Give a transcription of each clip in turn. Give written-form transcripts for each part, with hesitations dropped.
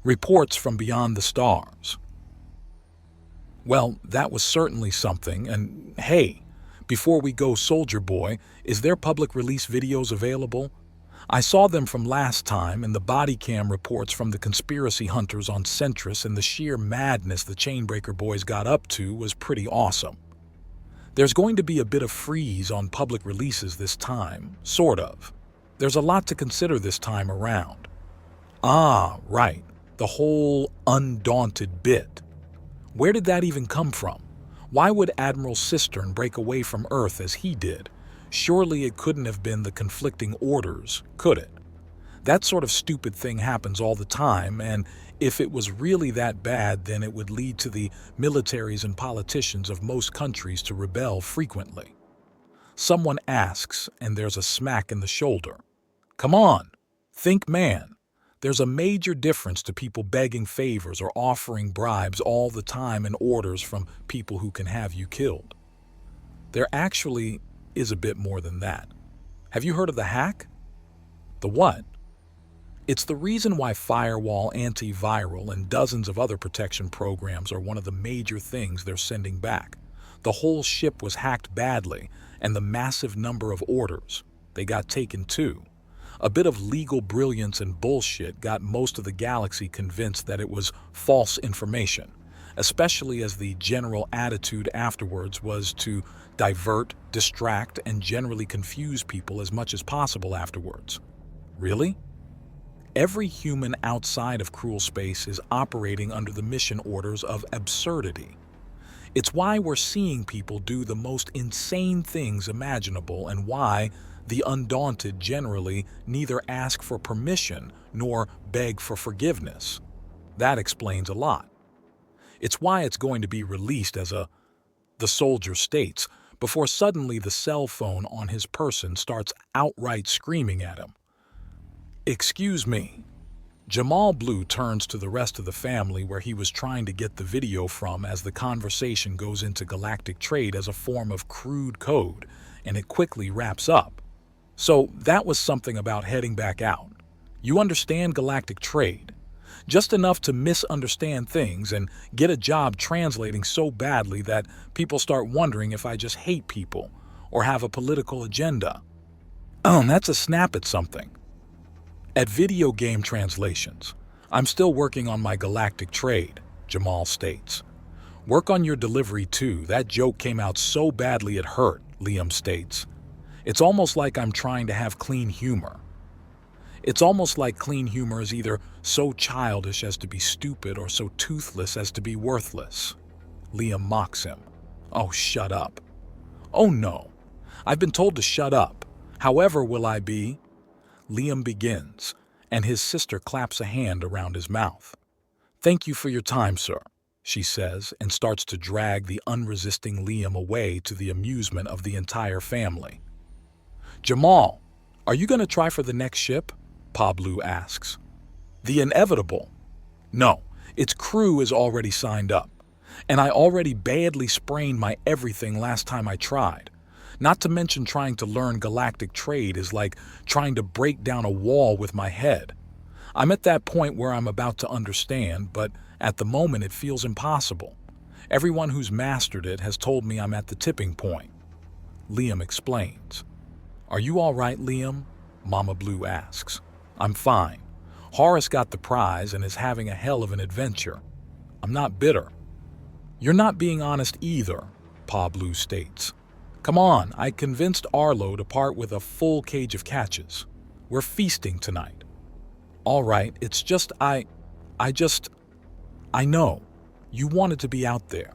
Reports from beyond the stars. Well, that was certainly something, and hey, before we go, Soldier Boy, is there public release videos available? I saw them from last time, and the body cam reports from the conspiracy hunters on Centris and the sheer madness the Chainbreaker boys got up to was pretty awesome. There's going to be a bit of freeze on public releases this time, sort of. There's a lot to consider this time around. Ah, right, the whole undaunted bit. Where did that even come from? Why would Admiral Cistern break away from Earth as he did? Surely it couldn't have been the conflicting orders, could it? That sort of stupid thing happens all the time, and if it was really that bad, then it would lead to the militaries and politicians of most countries to rebel frequently. Someone asks, and there's a smack in the shoulder. Come on, think man. There's a major difference to people begging favors or offering bribes all the time and orders from people who can have you killed. There actually is a bit more than that. Have you heard of the hack? The what? It's the reason why firewall, antiviral, and dozens of other protection programs are one of the major things they're sending back. The whole ship was hacked badly, and the massive number of orders. They got taken too. A bit of legal brilliance and bullshit got most of the galaxy convinced that it was false information, especially as the general attitude afterwards was to divert, distract, and generally confuse people as much as possible afterwards. Really? Every human outside of cruel space is operating under the mission orders of absurdity. It's why we're seeing people do the most insane things imaginable, and why the undaunted generally neither ask for permission nor beg for forgiveness. That explains a lot. It's why it's going to be released as the soldier states, before suddenly the cell phone on his person starts outright screaming at him. Excuse me. Jamal Blue turns to the rest of the family where he was trying to get the video from as the conversation goes into galactic trade as a form of crude code, and it quickly wraps up. So that was something about heading back out. You understand galactic trade. Just enough to misunderstand things and get a job translating so badly that people start wondering if I just hate people or have a political agenda. That's a snap at something. At video game translations, I'm still working on my galactic trade, Jamal states. Work on your delivery too. That joke came out so badly it hurt, Liam states. It's almost like I'm trying to have clean humor. It's almost like clean humor is either so childish as to be stupid or so toothless as to be worthless. Liam mocks him. Oh, shut up. Oh no, I've been told to shut up. However will I be? Liam begins, and his sister claps a hand around his mouth. Thank you for your time, sir, she says, and starts to drag the unresisting Liam away to the amusement of the entire family. Jamal, are you going to try for the next ship? Pablo asks. The inevitable. No, its crew is already signed up, and I already badly sprained my everything last time I tried. Not to mention trying to learn galactic trade is like trying to break down a wall with my head. I'm at that point where I'm about to understand, but at the moment it feels impossible. Everyone who's mastered it has told me I'm at the tipping point. Liam explains. Are you all right, Liam? Mama Blue asks. I'm fine. Horace got the prize and is having a hell of an adventure. I'm not bitter. You're not being honest either, Pa Blue states. Come on, I convinced Arlo to part with a full cage of catches. We're feasting tonight. All right, it's just I know. You wanted to be out there.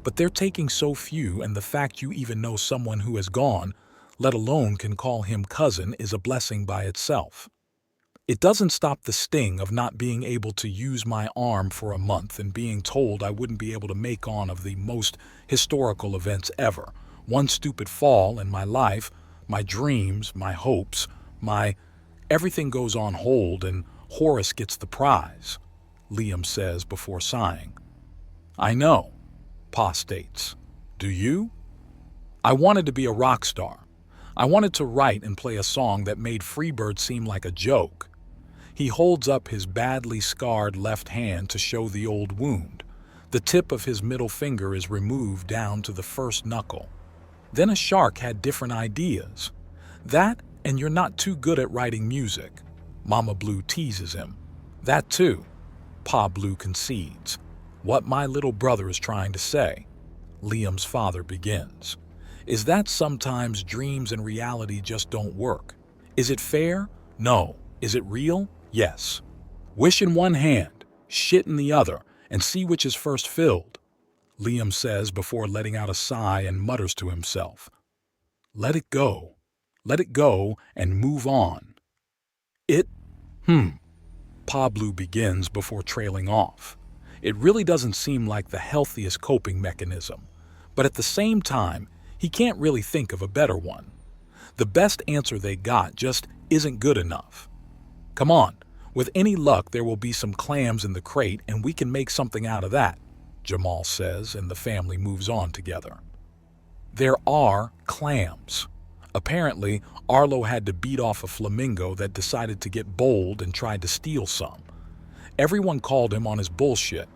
But they're taking so few, and the fact you even know someone who has gone, let alone can call him cousin, is a blessing by itself. It doesn't stop the sting of not being able to use my arm for a month and being told I wouldn't be able to make on of the most historical events ever. One stupid fall in my life, my dreams, my hopes, everything goes on hold and Horace gets the prize, Liam says before sighing. I know, Pa states. Do you? I wanted to be a rock star. I wanted to write and play a song that made Freebird seem like a joke. He holds up his badly scarred left hand to show the old wound. The tip of his middle finger is removed down to the first knuckle. Then a shark had different ideas. That, and you're not too good at writing music. Mama Blue teases him. That too. Pa Blue concedes. What my little brother is trying to say. Liam's father begins. Is that sometimes dreams and reality just don't work? Is it fair? No. Is it real? Yes. Wish in one hand, shit in the other, and see which is first filled, Liam says before letting out a sigh and mutters to himself. Let it go. Let it go and move on. Pa Blue begins before trailing off. It really doesn't seem like the healthiest coping mechanism, but at the same time, he can't really think of a better one. The best answer they got just isn't good enough. Come on, with any luck there will be some clams in the crate and we can make something out of that, Jamal says, and the family moves on together. There are clams. Apparently, Arlo had to beat off a flamingo that decided to get bold and tried to steal some. Everyone called him on his bullshit.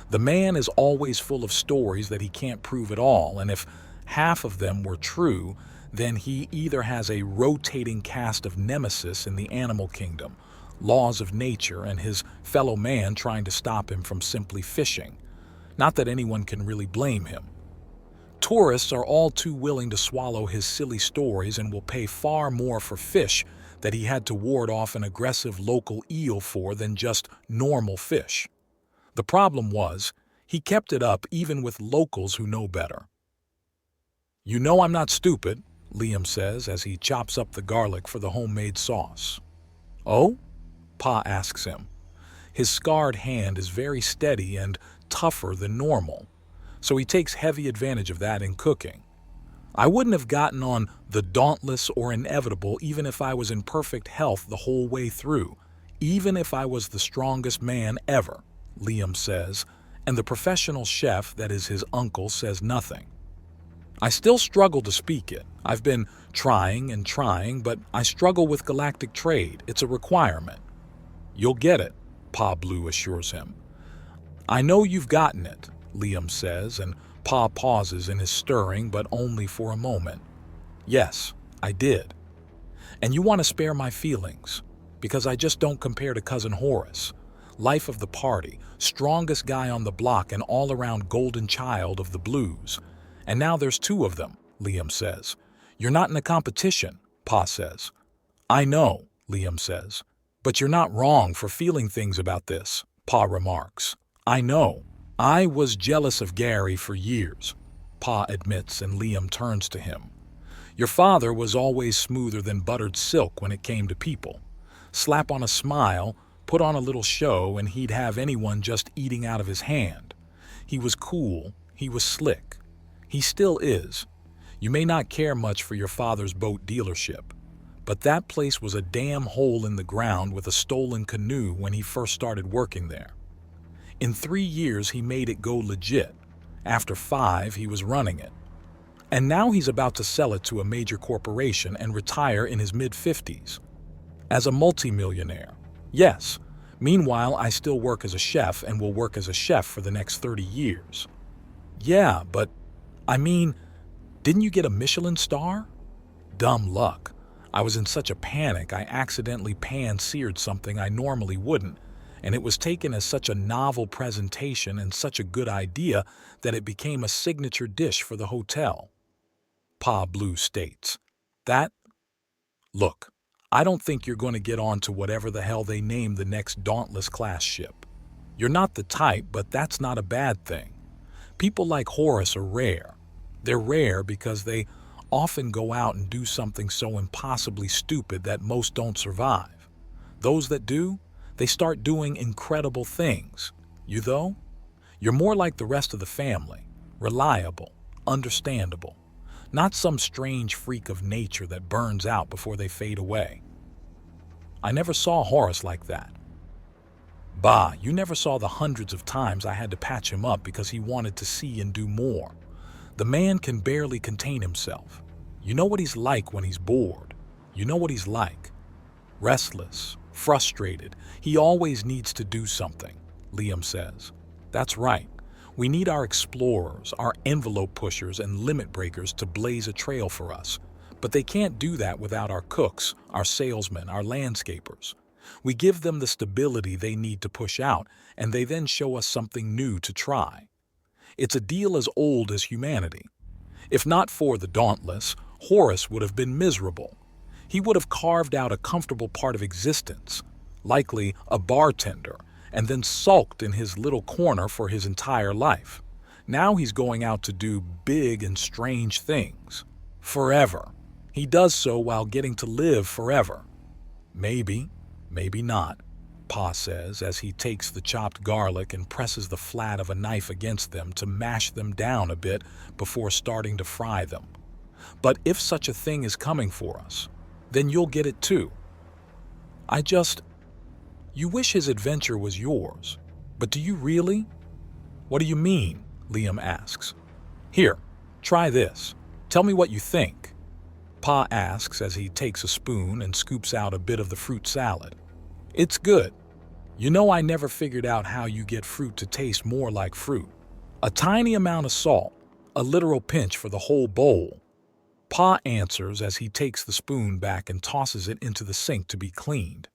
The man is always full of stories that he can't prove at all, and if half of them were true, then he either has a rotating cast of nemesis in the animal kingdom, laws of nature, and his fellow man trying to stop him from simply fishing. Not that anyone can really blame him. Tourists are all too willing to swallow his silly stories and will pay far more for fish that he had to ward off an aggressive local eel for than just normal fish. The problem was, he kept it up even with locals who know better. You know I'm not stupid, Liam says as he chops up the garlic for the homemade sauce. Oh? Pa asks him. His scarred hand is very steady and tougher than normal, so he takes heavy advantage of that in cooking. I wouldn't have gotten on the dauntless or inevitable even if I was in perfect health the whole way through, even if I was the strongest man ever, Liam says, and the professional chef that is his uncle says nothing. I still struggle to speak it. I've been trying and trying, but I struggle with galactic trade. It's a requirement. You'll get it, Pa Blue assures him. I know you've gotten it, Liam says, and Pa pauses in his stirring, but only for a moment. Yes, I did. And you want to spare my feelings, because I just don't compare to Cousin Horace. Life of the party, strongest guy on the block and all-around golden child of the blues. And now there's two of them, Liam says. You're not in a competition, Pa says. I know, Liam says. But you're not wrong for feeling things about this, Pa remarks. I know. I was jealous of Gary for years, Pa admits, and Liam turns to him. Your father was always smoother than buttered silk when it came to people. Slap on a smile, put on a little show, and he'd have anyone just eating out of his hand. He was cool, he was slick. He still is. You may not care much for your father's boat dealership, but that place was a damn hole in the ground with a stolen canoe when he first started working there. In 3 years, he made it go legit. After 5, he was running it. And now he's about to sell it to a major corporation and retire in his mid-50s. As a multimillionaire. Yes. Meanwhile, I still work as a chef and will work as a chef for the next 30 years. Yeah, but, I mean, didn't you get a Michelin star? Dumb luck. I was in such a panic I accidentally pan-seared something I normally wouldn't, and it was taken as such a novel presentation and such a good idea that it became a signature dish for the hotel. Pa Blue states. Look, I don't think you're going to get on to whatever the hell they name the next Dauntless-class ship. You're not the type, but that's not a bad thing. People like Horace are rare. They're rare because they often go out and do something so impossibly stupid that most don't survive. Those that do, they start doing incredible things. You though? You're more like the rest of the family, reliable, understandable, not some strange freak of nature that burns out before they fade away. I never saw Horace like that. Bah, you never saw the hundreds of times I had to patch him up because he wanted to see and do more. The man can barely contain himself. You know what he's like when he's bored. You know what he's like. Restless, Frustrated. He always needs to do something, Liam says. That's right. We need our explorers, our envelope pushers, and limit breakers to blaze a trail for us. But they can't do that without our cooks, our salesmen, our landscapers. We give them the stability they need to push out, and they then show us something new to try. It's a deal as old as humanity. If not for the Dauntless, Horus would have been miserable. He would have carved out a comfortable part of existence, likely a bartender, and then sulked in his little corner for his entire life. Now he's going out to do big and strange things. Forever. He does so while getting to live forever. Maybe, maybe not, Pa says as he takes the chopped garlic and presses the flat of a knife against them to mash them down a bit before starting to fry them. But if such a thing is coming for us, then you'll get it too. You wish his adventure was yours, but do you really? What do you mean? Liam asks. Here, try this. Tell me what you think. Pa asks as he takes a spoon and scoops out a bit of the fruit salad. It's good. You know, I never figured out how you get fruit to taste more like fruit. A tiny amount of salt, a literal pinch for the whole bowl. Pa answers as he takes the spoon back and tosses it into the sink to be cleaned.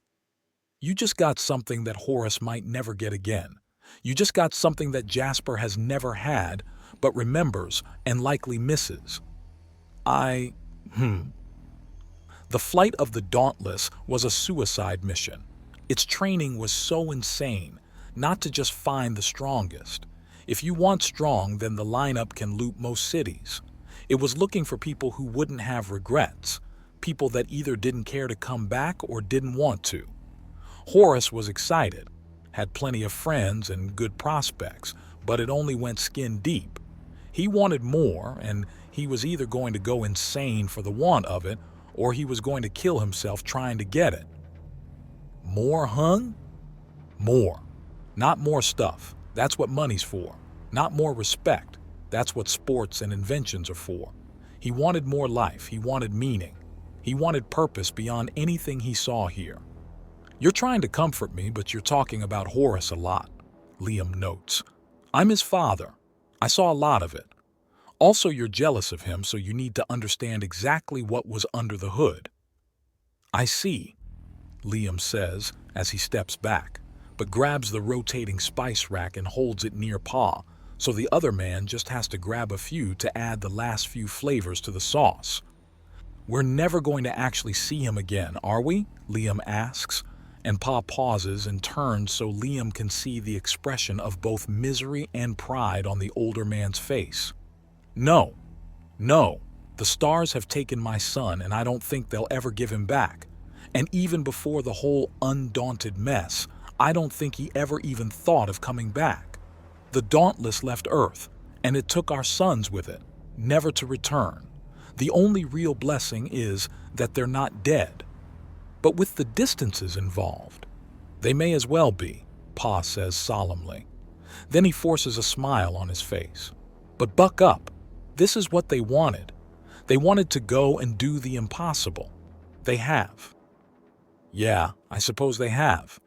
You just got something that Horus might never get again. You just got something that Jasper has never had, but remembers and likely misses. The flight of the Dauntless was a suicide mission. Its training was so insane, not to just find the strongest. If you want strong, then the lineup can loot most cities. It was looking for people who wouldn't have regrets, people that either didn't care to come back or didn't want to. Horus was excited, had plenty of friends and good prospects, but it only went skin deep. He wanted more, and he was either going to go insane for the want of it, or he was going to kill himself trying to get it. More hung? More. Not more stuff. That's what money's for. Not more respect. That's what sports and inventions are for. He wanted more life. He wanted meaning. He wanted purpose beyond anything he saw here. You're trying to comfort me, but you're talking about Horus a lot, Liam notes. I'm his father. I saw a lot of it. Also, you're jealous of him, so you need to understand exactly what was under the hood. I see, Liam says as he steps back, but grabs the rotating spice rack and holds it near Pa, so the other man just has to grab a few to add the last few flavors to the sauce. We're never going to actually see him again, are we? Liam asks, and Pa pauses and turns so Liam can see the expression of both misery and pride on the older man's face. No, the stars have taken my son and I don't think they'll ever give him back. And even before the whole undaunted mess, I don't think he ever even thought of coming back. The Dauntless left Earth, and it took our sons with it, never to return. The only real blessing is that they're not dead. But with the distances involved, they may as well be, Pa says solemnly. Then he forces a smile on his face. But buck up. This is what they wanted. They wanted to go and do the impossible. They have. Yeah, I suppose they have,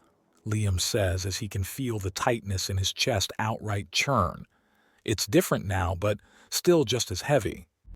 Liam says as he can feel the tightness in his chest outright churn. It's different now, but still just as heavy.